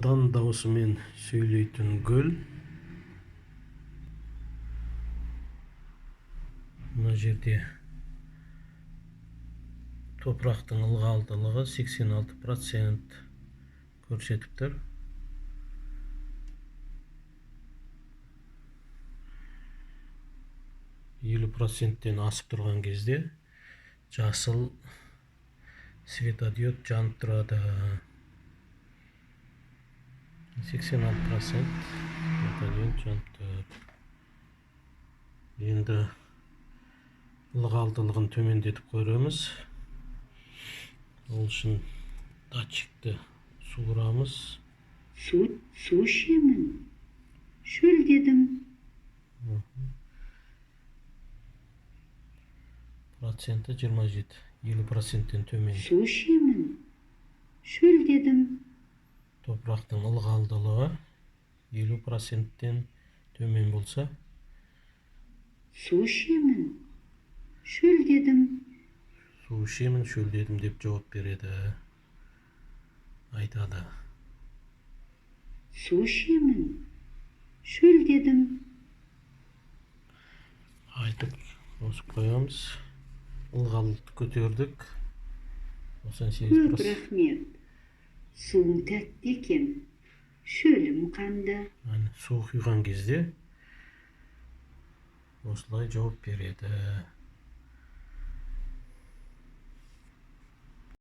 Адан даусымен сөйлейтін гүл. Мына жерде топырақтың ылғалдылығы 86% көрсетіп тұр. %50%-тен асып тұрған кезде жасыл светодиод жанып тұрады. 86% светодиод жанып тұр. Енді ылғалдылығын төмендетіп көреміз. Ол үшін датчикті суырамыз. Су ішемін. Шөлдедім. Проценті 27, 50%-тен төмен. Су ішемін. Шөлдедім. Топырақтың ылғалдылығы 50%-тен төмен болса, су ішемін. Шөлдедім. Су ішемін, шөлдедім деп жауап береді. Айтады. Су ішемін. Шөлдедім. Айтып қосып қоямыз. Ылғалдылықты көтердік. 98%. Көп рахмет. Суың тәтті екен. Шөлім қанды. Су құйған кезде осылай жауап береді.